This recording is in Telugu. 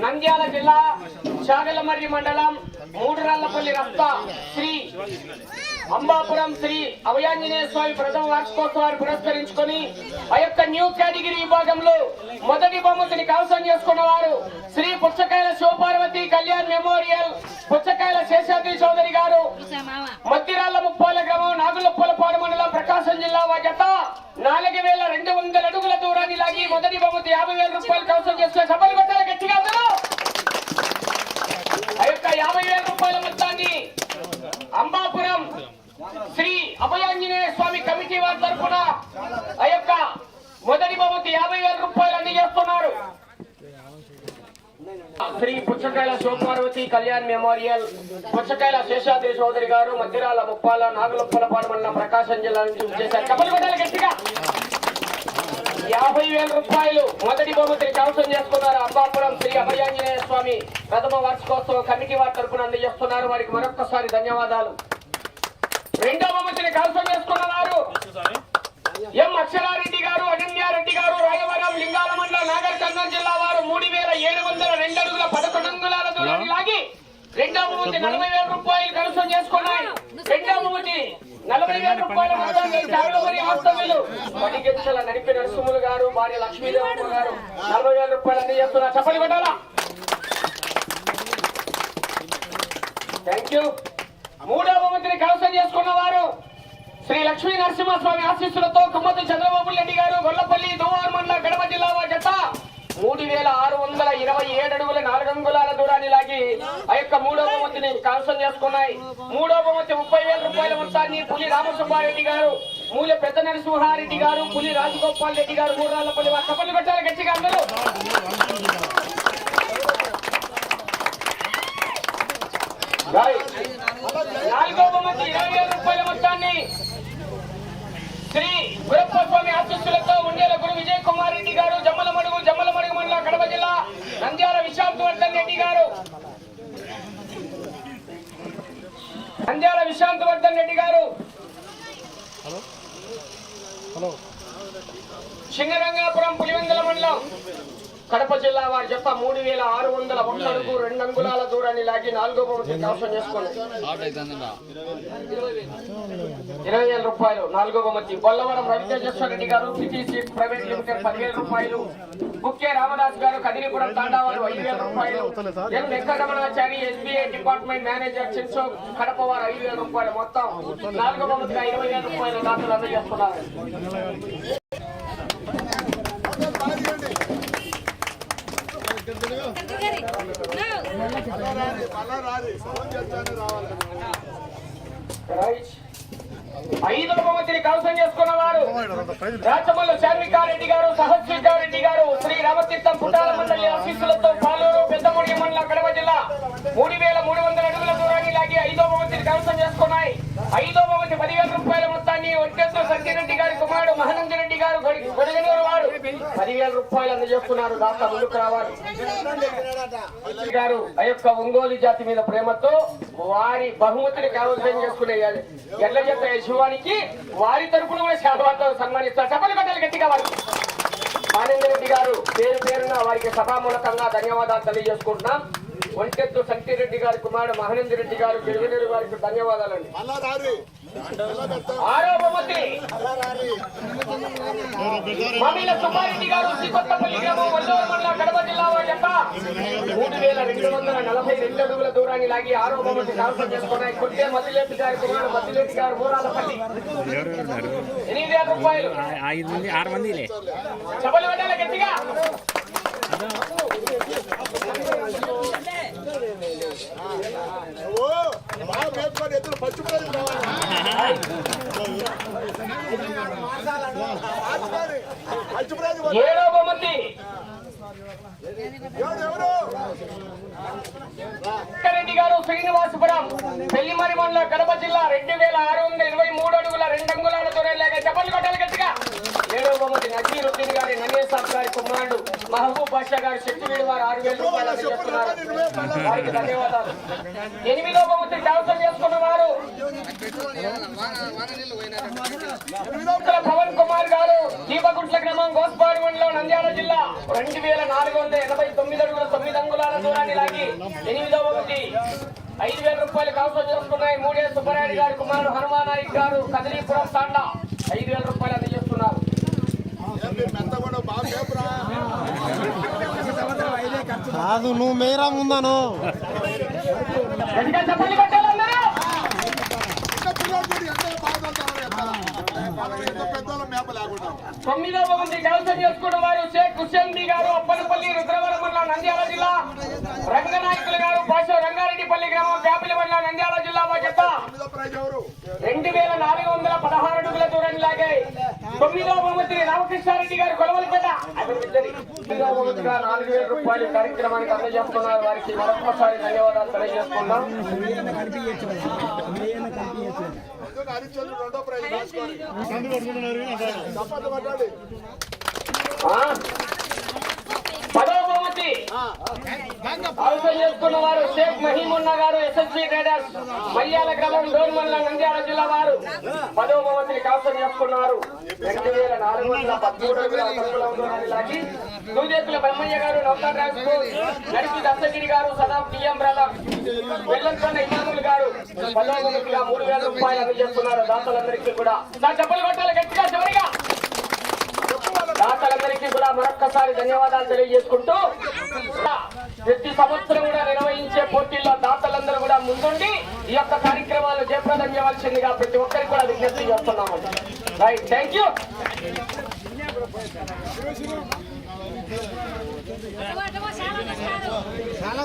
నంద్యాల జిల్లా చాగలమర్రి మండలం మూడురాళ్లపల్లి రస్తా శ్రీ అంబాపురం శ్రీ అభయాంజనేయ స్వామి ప్రథమ వార్షికోత్సవాన్ని పురస్కరించుకొని ఆ యొక్క న్యూ కేటగిరీ విభాగంలో మొదటి బహుమతిని కైవసం చేసుకున్న వారు శ్రీ పుచ్చకాయల శివపార్వతి కళ్యాణ్ మెమోరియల్ పుచ్చకాయల శేషాద్రి చౌదరి గారు, మద్దిరాళ్ల ముప్పాల గ్రామం నాగులొప్పలపాడు మండలం ప్రకాశం జిల్లా జత 4200 అడుగుల దూరాన్ని లాగి మొదటి బహుమతి 50,000 రూపాయలు కైవసం చేసుకునే సభలు కొట్టాలి గట్టిగా. ఆ యొక్క 50,000 రూపాయల మొత్తాన్ని అంబాపురం శ్రీ అభయాంజనేయ స్వామి కమిటీ వారి తరఫున ఆ యొక్క మొదటి బహుమతి 50,000 రూపాయలు అందజేస్తున్నారు. శ్రీ పుచ్చకాయల శివపార్వతి కళ్యాణ్ మెమోరియల్ పుచ్చకాయల శేషాద్రి చౌదరి గారు, మద్దిరాల ముప్పాల నాగులొప్పలపాడు మండలం ప్రకాశం జిల్లా నుంచి చేశారు. కబలి కొట్టాలి గట్టిగా. 50,000 రూపాయలు మొదటి బహుమతిని కైవసం చేసుకున్నారు. అంబాపురం శ్రీ అభయాంజనేయ స్వామి ప్రథమ వార్షికోత్సవం కమిటీ వారి తరఫున అందజేస్తున్నారు. వారికి మరొక్కసారి ధన్యవాదాలు. రెండో బహుమతిని కైవసం చేసుకున్నవారు ఎం అక్షరారెడ్డి గారు, అజన్యారెడ్డి గారు, రాయవరం లింగాల మండలం నాగర్ కర్నూలు జిల్లా వారు 3,702 అడుగుల 11 అంగుళాల దూరాన్ని లాగి రెండో బహుమతి 40,000 రూపాయలు కైవసం చేసుకున్నారు. రెండో బహుమతి 40,000 రూపాయల మొత్తాన్ని చాగలమర్రి వాస్తవ్యులు పడిగెచ్చల నడిపి నరసింహులు గారు, భార్య లక్ష్మీదేవమ్మ గారు 40,000 రూపాయలు అందజేస్తున్నారు. చెప్పండి కొట్టాలా. Thank you. మూడో బహుమతిని కైవసం చేసుకున్న వారు శ్రీ లక్ష్మీ నరసింహస్వామి ఆశీస్సులతో కుమ్మతి చంద్రబాబు రెడ్డి గారు, గొల్లపల్లి దువ్వారు మండలం కడప జిల్లా జత 3,627 అడుగుల 4 అంగుళాల దూరాన్ని లాగి ఆ యొక్క మూడో బహుమతిని కైవసం చేసుకున్నాయి. మూడో బహుమతి 30,000 రూపాయల మొత్తాన్ని పులి రామసుబ్బారెడ్డి గారు, మూల పెద్ద నరసింహారెడ్డి గారు, పులి రాజగోపాల్ రెడ్డి గారు, మూడురాళ్లపల్లి వారు కప్పలు పెట్టాలి గట్టిగా అందరూ. నాలుగో బహుమతి 20,000 రూపాయల మొత్తాన్ని శ్రీ గురప్ప స్వామి ఆశీస్సులతో ఉండేల గురు విజయ్ కుమార్ రెడ్డి గారు, జమ్మలమడుగు మండలం కడప జిల్లా నంద్యాల విశాంతవర్ధన్ రెడ్డి గారు, సింగరంగాపురం పులివెందుల మండలం కడప జిల్లా వారి జత 3,601 అడుగు 2 అంగుళాల దూరాన్ని లాగి నాలుగో బహుమతి కైవసం చేసుకుని 20,000 రూపాయలు. నాలుగో బహుమతి బొల్లవరం రవితేజేశ్వర రెడ్డి గారు, సిటీసీ ప్రైవేట్ లిమిటెడ్ 10,000 రూపాయలు. బుక్కే రామదాస్ గారు, కదిరిపురం తాండావారు 5,000 రూపాయలు. ఎన్ Venkataramanachari, SBI department manager చిన్సో Kadapa వారు 5,000 రూపాయలు. మొత్తం నాలుగో బహుమతిగా 20,000 రూపాయలు దాతలు అందజేస్తున్నారు. ఐదో బహుమతిని కైవసం చేసుకున్న వారు రాచమల్లు శాన్వికారెడ్డి గారు, సహస్వికారెడ్డి గారు, శ్రీ రామతీర్థం పుట్టాల మండలి ఆశీస్సులతో పాలూరు పెద్దమూడి మండలం కడప జిల్లా 3,300 అడుగుల దూరాన్ని లాగి ఐదో బహుమతిని కైవసం చేసుకున్నాయి. ఐదో బహుమతి 10,000 రూపాయల మొత్తాన్ని ఒట్టేశ్వర సంజయరెడ్డి గారి కుమారుడు మహానందరెడ్డి గారు, గొడగనూరు వారు 10,000 రూపాయలు అందజేస్తున్నారు. దాత ముందుకు రావాలి గారు ఆ యొక్క ఒంగోలు జాతి మీద ప్రేమతో వారి బహుమతిని కైవసం చేసుకునే ఎడ్ల జత యశువానికి వారి తరపున కూడా శాలువాతో సన్మానిస్తారు. చెప్పలు కట్టాలి గట్టిగా. వారు ఆనందరెడ్డి గారు పేరు పేరున వారికి సభామూలకంగా ధన్యవాదాలు తెలియజేసుకుంటున్నాం. ఒంటెత్తు శక్తిరెడ్డి గారి కుమారుడు మహానందరెడ్డి గారు, గిరిగిరి వారికి ధన్యవాదాలండి. ఆరో బహుమతి మమీల సుబ్బారెడ్డి గారు, శ్రీకొత్తపల్లి గ్రామం వల్లూరు మండలం కడప జిల్లా జత 3,242 అడుగుల దూరాన్ని లాగి ఆరో బహుమతి కైవసం చేసుకున్నాయి. కొట్టే మద్దిలేటి గారి కుమారుడు మద్దిలేటి గారు, మూరాలపల్లి 8,000 రూపాయలు. చెప్పలు పెట్టాలి గట్టిగా. ఏడో బహుమతి రెడ్డి గారు, శ్రీనివాసపురం పెళ్లిమరి మండలం కడప జిల్లా 2,623 అడుగుల 2 అంగుళాల దూరం లేక చెప్పలు కొట్టాలి గట్టిగా. ఏడో బహుమతి నజీరుద్దీన్ గారి, నగేసాబ్ గారి కుమారుడు మహబూబ్ బాషా గారు, శక్తివీడి వారు 6,000 రూపాయలు అందజేస్తున్నారు. వారికి ధన్యవాదాలు. ఎనిమిదో బహుమతి కైవసం చేసుకున్న వారు పవన్ కుమార్ గారు, దీపగుంట్ల గ్రామం గోస్పాడు మండలం నంద్యాల జిల్లా 2,489 అడుగుల 9 దూరాన్ని లాగి 8వ బహుమతి 5,000 రూపాయలు కైవసం చేసుకున్నాయి. మూడే సుబ్బరాయుడు గారి కుమారుడు హనుమాన్ నాయక్ గారు కదిలీపురం తాండా 5,000 రూపాయలు అందజేస్తున్నారు. కాదు నువ్వు మేరా ముందాను చెప్పండి కట్టాలన్నారు. 9వ బహుమతి కైవసం చేసుకున్న వారు షేక్ హుస్సేన్ బి గారు అప్పనపల్లి రుద్రవరం మండలం నంద్యాల జిల్లా, రంగనాయకులు గారు పాశవ రంగారెడ్డిపల్లి గ్రామం వ్యాపిలి మండలం నంద్యాల జిల్లా జత 2,416 అడుగుల దూరాన్ని లాగాయి. 9వ బహుమతిని రామకృష్ణారెడ్డి గారు కొలవలిపేట 9వ బహుమతిగా 4,000 రూపాయలు కార్యక్రమానికి అందజేస్తున్నారు. వారికి మరొకసారి ధన్యవాదాలు తెలియజేసుకుందాం. పదవ బహుమతి కైవసం చేసుకున్న వారు షేక్ మహీమున్నా గారు ఎస్ఎస్బి ట్రేడర్స్ మల్యాల గ్రామం డోన్ మండలం నంద్యాల జిల్లా వారు 10వ బహుమతిని కైవసం చేసుకున్నారు. 2,413 దూదేకుల బ్రహ్మయ్య గారు నౌతార్ రాజ్పూర్, నడిపి దత్తగిరి గారు సదాం టీఎం బ్రదర్, వెల్లంకొండ ఇమాములు గారు 10వ బహుమతిగా 3,000 రూపాయలు అందజేస్తున్నారు. దాతలందరికీ కూడా డబ్బులు కొట్టాలి గట్టిగా. చివరిగా దాతలందరికీ కూడా మరొక్కసారి ధన్యవాదాలు తెలియజేసుకుంటూ ప్రతి సంవత్సరం కూడా నిర్వహించే పోటీల్లో దాతలందరూ కూడా ముందుండి ఈ యొక్క కార్యక్రమాలు జయప్రదం చేయవలసిందిగా ప్రతి ఒక్కరికి కూడా విజ్ఞప్తి చేస్తున్నాము. Right, thank you. చాలా